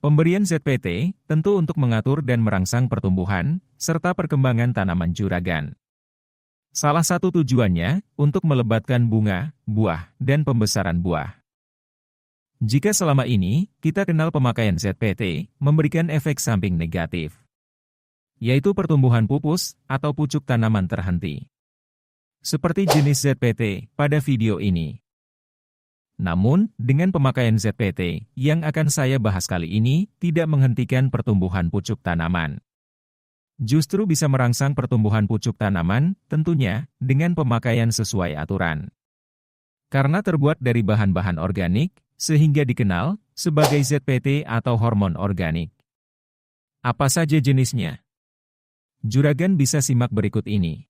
Pemberian ZPT tentu untuk mengatur dan merangsang pertumbuhan, serta perkembangan tanaman juragan. Salah satu tujuannya, untuk melebatkan bunga, buah, dan pembesaran buah. Jika selama ini, kita kenal pemakaian ZPT, memberikan efek samping negatif, yaitu pertumbuhan pupus, atau pucuk tanaman terhenti. Seperti jenis ZPT, pada video ini. Namun, dengan pemakaian ZPT, yang akan saya bahas kali ini, tidak menghentikan pertumbuhan pucuk tanaman. Justru bisa merangsang pertumbuhan pucuk tanaman, tentunya, dengan pemakaian sesuai aturan. Karena terbuat dari bahan-bahan organik, sehingga dikenal sebagai ZPT atau hormon organik. Apa saja jenisnya? Juragan bisa simak berikut ini.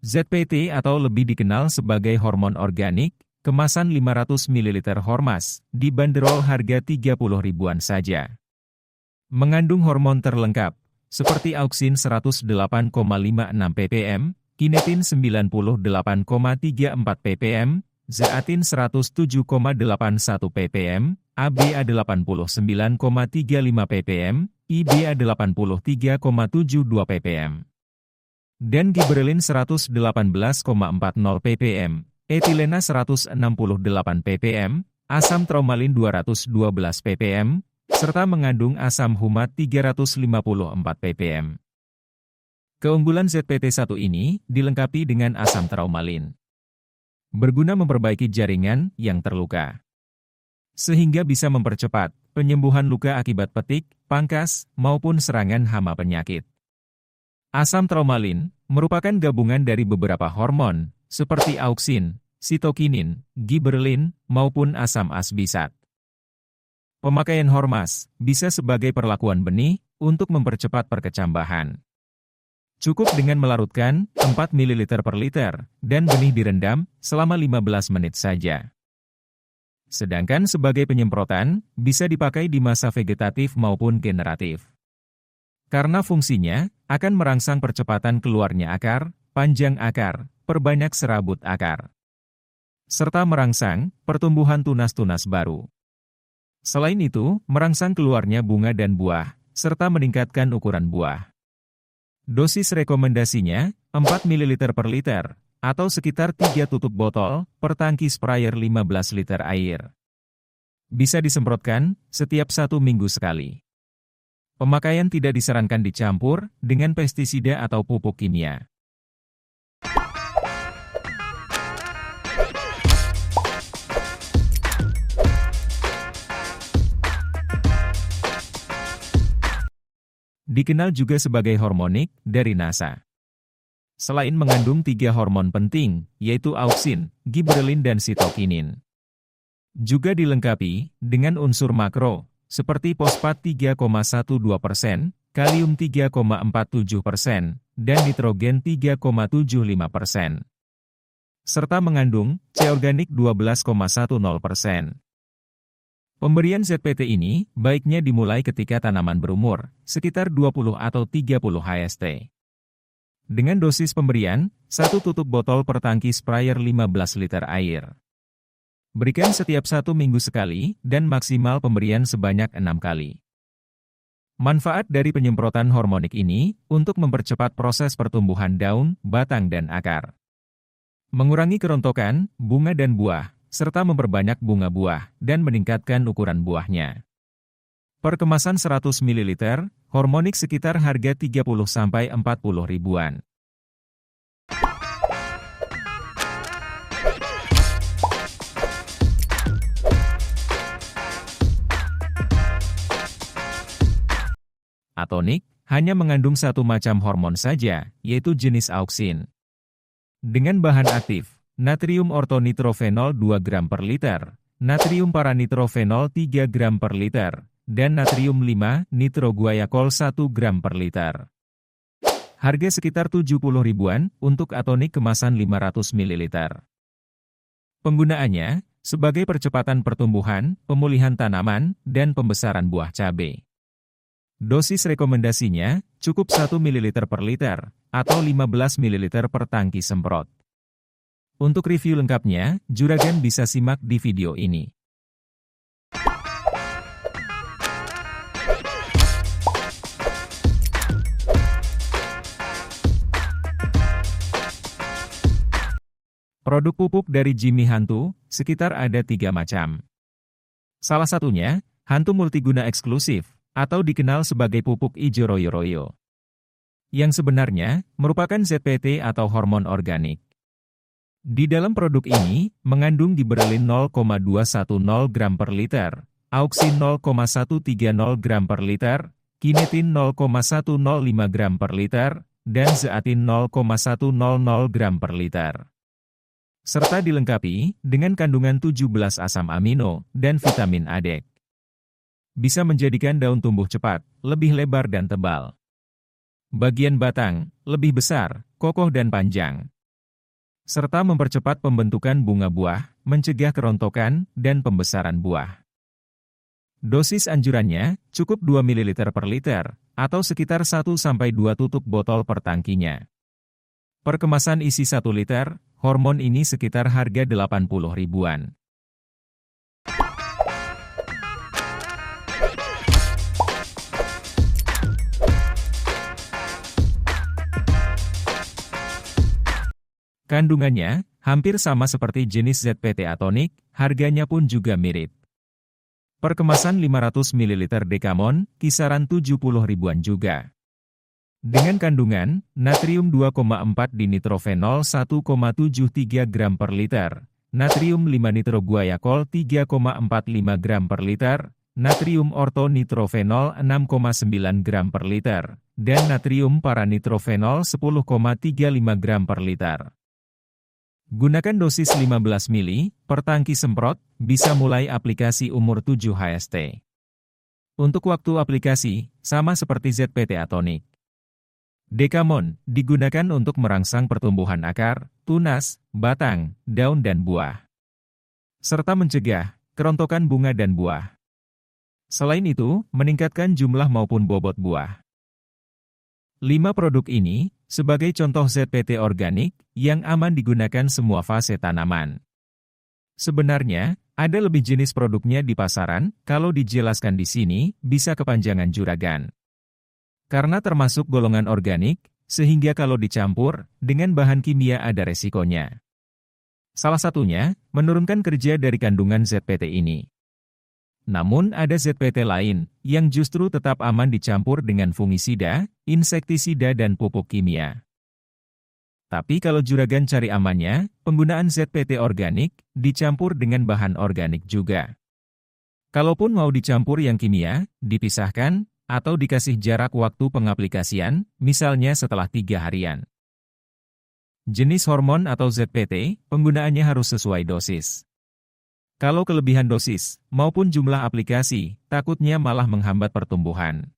ZPT atau lebih dikenal sebagai hormon organik, kemasan 500 ml Hormas, dibanderol harga 30 ribuan saja. Mengandung hormon terlengkap, seperti auksin 108,56 ppm, kinetin 98,34 ppm, zeatin 107,81 ppm, ABA 89,35 ppm, IBA 83,72 ppm. Dan giberelin 118,40 ppm, etilena 168 ppm, asam traumalin 212 ppm, serta mengandung asam humat 354 ppm. Keunggulan ZPT1 ini dilengkapi dengan asam traumalin. Berguna memperbaiki jaringan yang terluka, sehingga bisa mempercepat penyembuhan luka akibat petik, pangkas, maupun serangan hama penyakit. Asam traumalin merupakan gabungan dari beberapa hormon, seperti auksin, sitokinin, giberelin, maupun asam asbisat. Pemakaian Hormas bisa sebagai perlakuan benih untuk mempercepat perkecambahan. Cukup dengan melarutkan 4 ml per liter dan benih direndam selama 15 menit saja. Sedangkan sebagai penyemprotan, bisa dipakai di masa vegetatif maupun generatif. Karena fungsinya akan merangsang percepatan keluarnya akar, panjang akar, perbanyak serabut akar, serta merangsang pertumbuhan tunas-tunas baru. Selain itu, merangsang keluarnya bunga dan buah, serta meningkatkan ukuran buah. Dosis rekomendasinya 4 ml per liter, atau sekitar 3 tutup botol per tangki sprayer 15 liter air. Bisa disemprotkan setiap 1 minggu sekali. Pemakaian tidak disarankan dicampur dengan pestisida atau pupuk kimia. Dikenal juga sebagai hormonik dari NASA. Selain mengandung 3 hormon penting, yaitu auksin, giberelin dan sitokinin. Juga dilengkapi dengan unsur makro, seperti fosfat 3,12%, kalium 3,47%, dan nitrogen 3,75%. Serta mengandung C organik 12,10%. Pemberian ZPT ini baiknya dimulai ketika tanaman berumur, sekitar 20 atau 30 HST. Dengan dosis pemberian, 1 tutup botol per tangki sprayer 15 liter air. Berikan setiap 1 minggu sekali, dan maksimal pemberian sebanyak 6 kali. Manfaat dari penyemprotan hormonik ini, untuk mempercepat proses pertumbuhan daun, batang dan akar. Mengurangi kerontokan, bunga dan buah, serta memperbanyak bunga buah, dan meningkatkan ukuran buahnya. Per kemasan 100 ml, hormonik sekitar harga 30–40 ribuan. Atonik hanya mengandung 1 macam hormon saja, yaitu jenis auksin. Dengan bahan aktif, natrium ortonitrofenol 2 gram per liter, natrium paranitrofenol 3 gram per liter, dan natrium 5-nitroguaiacol 1 gram per liter. Harga sekitar 70 ribuan untuk atonik kemasan 500 ml. Penggunaannya sebagai percepatan pertumbuhan, pemulihan tanaman, dan pembesaran buah cabai. Dosis rekomendasinya cukup 1 ml per liter, atau 15 ml per tangki semprot. Untuk review lengkapnya, Juragan bisa simak di video ini. Produk pupuk dari Jimmy Hantu, sekitar ada 3 macam. Salah satunya, Hantu Multiguna Eksklusif, atau dikenal sebagai pupuk ijo royo-royo. Yang sebenarnya, merupakan ZPT atau hormon organik. Di dalam produk ini, mengandung gibberellin 0,210 gram per liter, auxin 0,130 gram per liter, kinetin 0,105 gram per liter, dan zeatin 0,100 gram per liter. Serta dilengkapi dengan kandungan 17 asam amino dan vitamin A. Bisa menjadikan daun tumbuh cepat, lebih lebar dan tebal. Bagian batang, lebih besar, kokoh dan panjang. Serta mempercepat pembentukan bunga buah, mencegah kerontokan, dan pembesaran buah. Dosis anjurannya, cukup 2 ml per liter, atau sekitar 1-2 tutup botol per tangkinya. Per kemasan isi 1 liter, hormon ini sekitar harga 80 ribuan. Kandungannya hampir sama seperti jenis ZPT Atonik, harganya pun juga mirip. Per kemasan 500 ml Decamon, kisaran 70 ribuan juga. Dengan kandungan, natrium 2,4 dinitrofenol 1,73 gram per liter, natrium 5-nitroguaiacol 3,45 gram per liter, natrium ortonitrofenol 6,9 gram per liter, dan natrium paranitrofenol 10,35 gram per liter. Gunakan dosis 15 ml per tangki semprot, bisa mulai aplikasi umur 7 HST. Untuk waktu aplikasi, sama seperti ZPT Atonik. Decamon digunakan untuk merangsang pertumbuhan akar, tunas, batang, daun dan buah. Serta mencegah kerontokan bunga dan buah. Selain itu, meningkatkan jumlah maupun bobot buah. 5 produk ini, sebagai contoh ZPT organik, yang aman digunakan semua fase tanaman. Sebenarnya, ada lebih jenis produknya di pasaran, kalau dijelaskan di sini, bisa kepanjangan Juragan. Karena termasuk golongan organik, sehingga kalau dicampur, dengan bahan kimia ada resikonya. Salah satunya, menurunkan kerja dari kandungan ZPT ini. Namun ada ZPT lain, yang justru tetap aman dicampur dengan fungisida, insektisida dan pupuk kimia. Tapi kalau Juragan cari amannya, penggunaan ZPT organik, dicampur dengan bahan organik juga. Kalaupun mau dicampur yang kimia, dipisahkan, atau dikasih jarak waktu pengaplikasian, misalnya setelah 3 harian. Jenis hormon atau ZPT, penggunaannya harus sesuai dosis. Kalau kelebihan dosis, maupun jumlah aplikasi, takutnya malah menghambat pertumbuhan.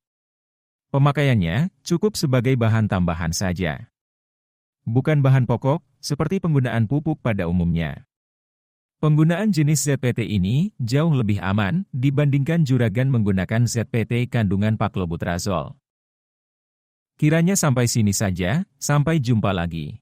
Pemakaiannya, cukup sebagai bahan tambahan saja. Bukan bahan pokok, seperti penggunaan pupuk pada umumnya. Penggunaan jenis ZPT ini jauh lebih aman dibandingkan Juragan menggunakan ZPT kandungan paklobutrazol. Kiranya sampai sini saja, sampai jumpa lagi.